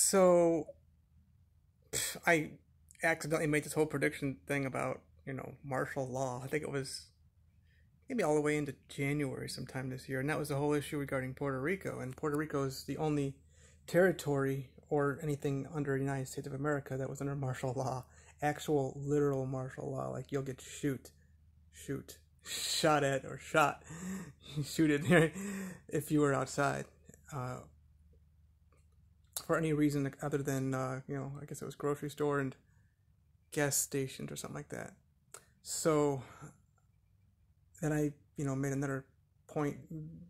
So I accidentally made this whole prediction thing about, martial law. I think it was maybe all the way into January sometime this year. And that was the whole issue regarding Puerto Rico. And Puerto Rico is the only territory or anything under the United States of America that was under martial law. Actual, literal martial law. Like you'll get shot at or shot, shoot it if you were outside. For any reason other than, I guess it was grocery store and gas stations or something like that. So then I, made another point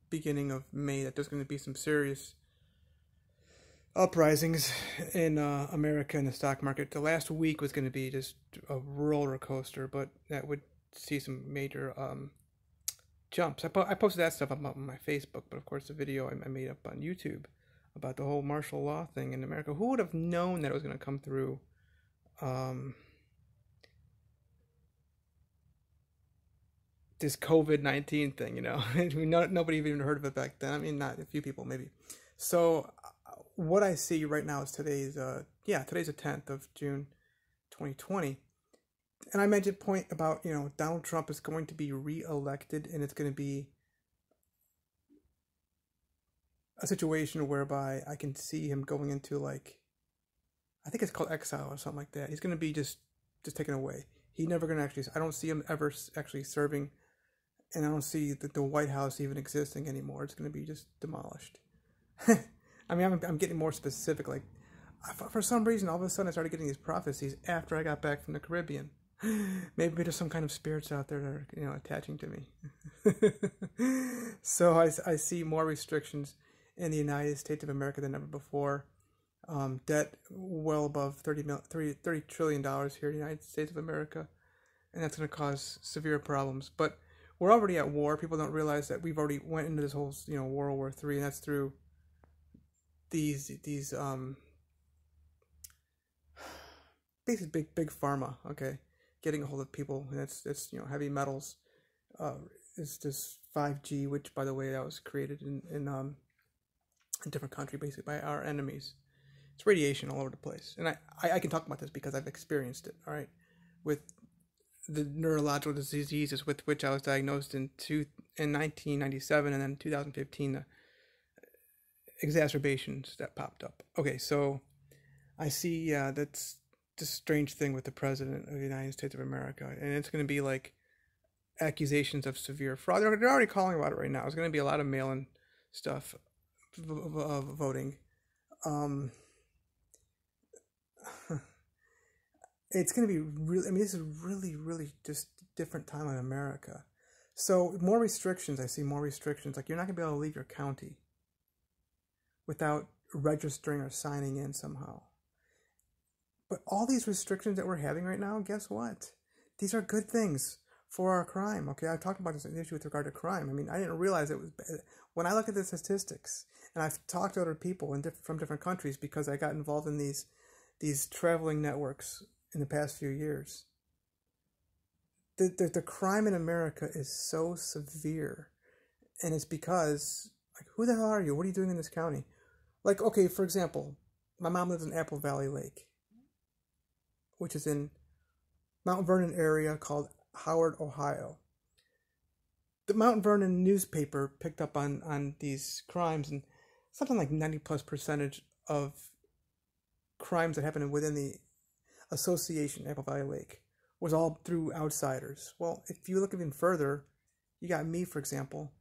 beginning of May that there's going to be some serious uprisings in America in the stock market. The last week was going to be just a roller coaster, but that would see some major jumps. I posted that stuff up on my Facebook, but of course the video I made up on YouTube about the whole martial law thing in America. Who would have known that it was going to come through this COVID-19 thing, Nobody even heard of it back then. I mean, not a few people maybe. So what I see right now is today's the 10th of June 2020. And I made a point about, Donald Trump is going to be re-elected, and it's going to be a situation whereby I can see him going into, like, I think it's called exile or something like that. He's going to be just taken away. He's never going to actually, I don't see him ever actually serving, and I don't see the White House even existing anymore. It's going to be just demolished. I mean, I'm getting more specific. Like, for some reason, all of a sudden I started getting these prophecies after I got back from the Caribbean. Maybe there's some kind of spirits out there that are, attaching to me. So I see more restrictions in the United States of America than ever before. Debt well above $30 trillion here in the United States of America. And that's going to cause severe problems. But we're already at war. People don't realize that we've already went into this whole, World War III, and that's through these basically big pharma, okay, getting a hold of people, and it's heavy metals. It's this 5G, which, by the way, that was created in a different country, basically by our enemies. It's radiation all over the place, and I can talk about this because I've experienced it. All right, with the neurological diseases with which I was diagnosed in 1997, and then 2015, the exacerbations that popped up. Okay, so I see that's this strange thing with the president of the United States of America, and it's going to be like accusations of severe fraud. They're already calling about it right now. It's going to be a lot of mail-in stuff, voting. It's going to be really, I mean, this is really just different time in America. So more restrictions. I see more restrictions. Like, you're not going to be able to leave your county without registering or signing in somehow. But all these restrictions that we're having right now, guess what? These are good things for our crime. Okay, I talked about this issue with regard to crime. I mean, I didn't realize it was bad. When I look at the statistics, and I've talked to other people from different countries because I got involved in these traveling networks in the past few years. The crime in America is so severe, and it's because, like, who the hell are you? What are you doing in this county? Like, okay, for example, my mom lives in Apple Valley Lake, which is in Mount Vernon area called Howard, Ohio. The Mount Vernon newspaper picked up on these crimes, and something like 90+% of crimes that happened within the association, Apple Valley Lake, was all through outsiders. Well, if you look even further, you got me, for example.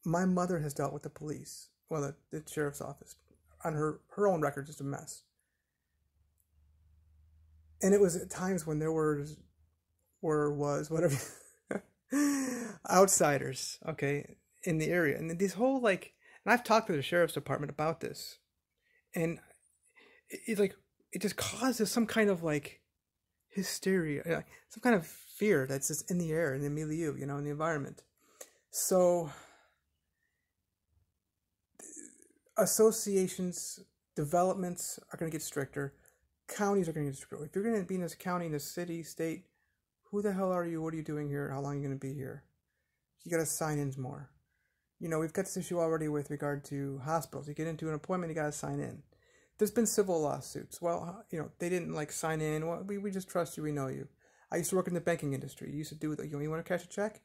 My mother has dealt with the police, well, the sheriff's office, on her own record, just a mess. And it was at times when there was whatever outsiders, okay, in the area. And these whole, like, and I've talked to the sheriff's department about this, and it's like, it just causes some kind of, like, hysteria, some kind of fear that's just in the air, in the milieu, in the environment. So associations, developments are going to get stricter. Counties are going to get stricter. If you're going to be in this county, in this city, state, who the hell are you? What are you doing here? How long are you going to be here? You got to sign in more. We've got this issue already with regard to hospitals. You get into an appointment, you got to sign in. There's been civil lawsuits. Well, they didn't like sign in. Well, we just trust you. We know you. I used to work in the banking industry. You used to do it. You want to cash a check?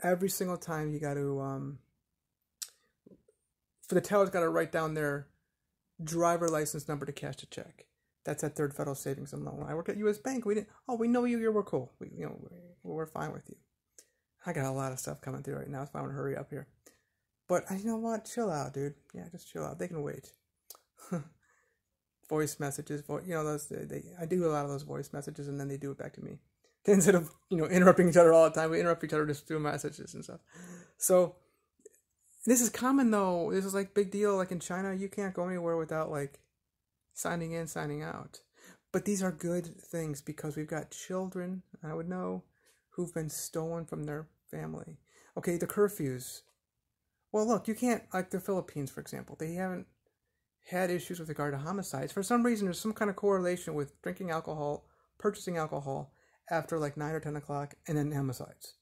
Every single time you got to, for the teller's got to write down their driver license number to cash a check. That's at Third Federal Savings and Loan. I work at U.S. Bank. We didn't. Oh, we know you. We're cool. We're fine with you. I got a lot of stuff coming through right now, so I want to hurry up here. But you know what? Chill out, dude. Yeah, just chill out. They can wait. Voice messages, those. I do a lot of those voice messages, and then they do it back to me. Instead of interrupting each other all the time, we interrupt each other just through messages and stuff. So this is common though. This is like big deal. Like in China, you can't go anywhere without like signing in, signing out. But these are good things because we've got children, I would know, who've been stolen from their family. Okay, the curfews. Well, look, you can't, like the Philippines, for example, they haven't had issues with regard to homicides. For some reason, there's some kind of correlation with drinking alcohol, purchasing alcohol after like 9 or 10 o'clock, and then homicides.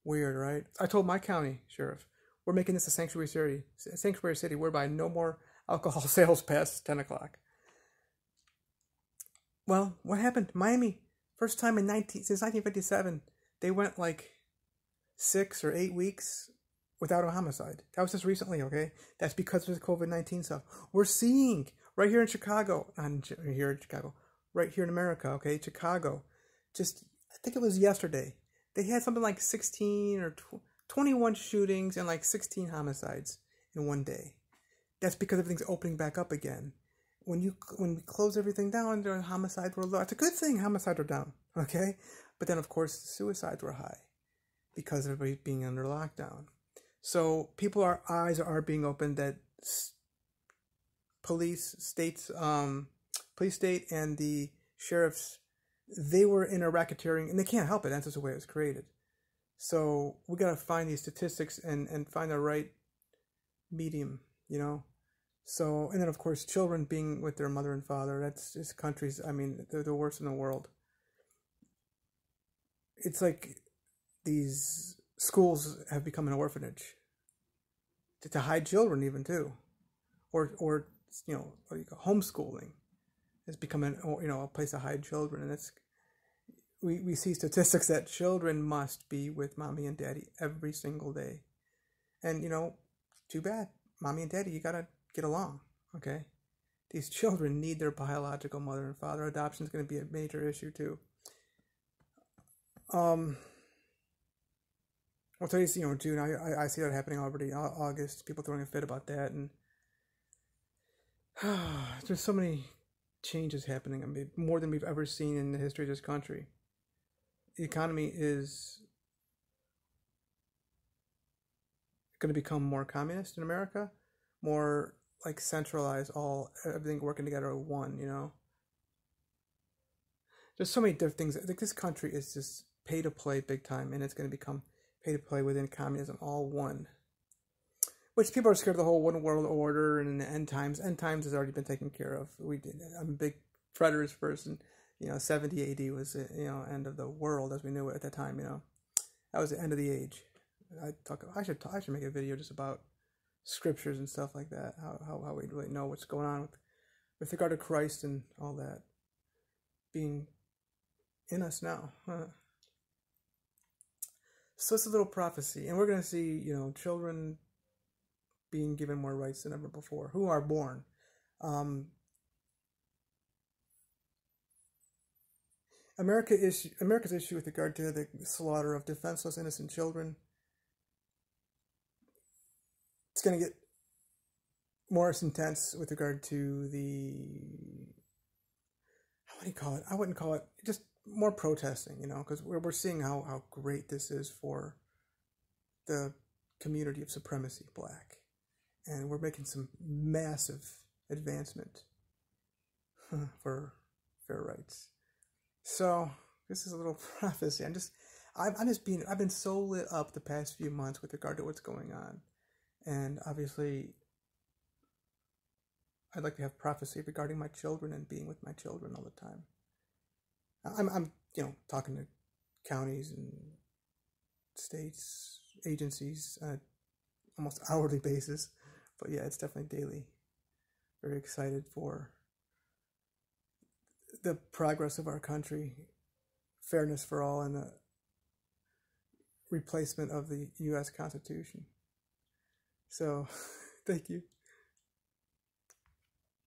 Weird, right? I told my county sheriff, we're making this a sanctuary city whereby no more alcohol sales past 10 o'clock. Well, what happened? Miami, first time since 1957, they went like 6 or 8 weeks without a homicide. That was just recently, okay? That's because of the COVID-19 stuff. We're seeing right here in Chicago, right here in America, okay? Chicago, I think it was yesterday, they had something like 16 or 21 shootings and like 16 homicides in one day. That's because everything's opening back up again. When we close everything down, the homicides were low. It's a good thing homicides were down, okay? But then, of course, the suicides were high because everybody's being under lockdown. So people's eyes are being opened that police state and the sheriffs, they were in a racketeering, and they can't help it. That's just the way it was created. So we got to find these statistics and find the right medium, So, and then of course, children being with their mother and father, that's just countries, they're the worst in the world. It's like these schools have become an orphanage to hide children even too. Or homeschooling has become a place to hide children. And we see statistics that children must be with mommy and daddy every single day. And, too bad. Mommy and daddy, you got to get along, okay? These children need their biological mother and father. Adoption is going to be a major issue too. Well, today's June. I see that happening already. August, people throwing a fit about that, and there's so many changes happening. More than we've ever seen in the history of this country. The economy is going to become more communist in America, more like centralized, everything working together as one, There's so many different things. Like this country is just pay to play big time, and it's going to become pay to play within communism, all one. Which people are scared of the whole one world order and the end times. End times has already been taken care of. I'm a big preterist person. 70 AD was the end of the world as we knew it at that time. That was the end of the age. I should make a video just about scriptures and stuff like that. How we really know what's going on with regard to Christ and all that being in us now. So it's a little prophecy, and we're going to see children being given more rights than ever before who are born. America's issue with regard to the slaughter of defenseless, innocent children, it's going to get more intense with regard to what do you call it? I wouldn't call it, just more protesting, because we're seeing how great this is for the community of supremacy, black. And we're making some massive advancement for fair rights. So this is a little prophecy. I've been so lit up the past few months with regard to what's going on, and obviously, I'd like to have prophecy regarding my children and being with my children all the time. I'm talking to counties and states, agencies on almost hourly basis, but yeah, it's definitely daily very excited for the progress of our country, fairness for all, and the replacement of the U.S. Constitution. So, thank you.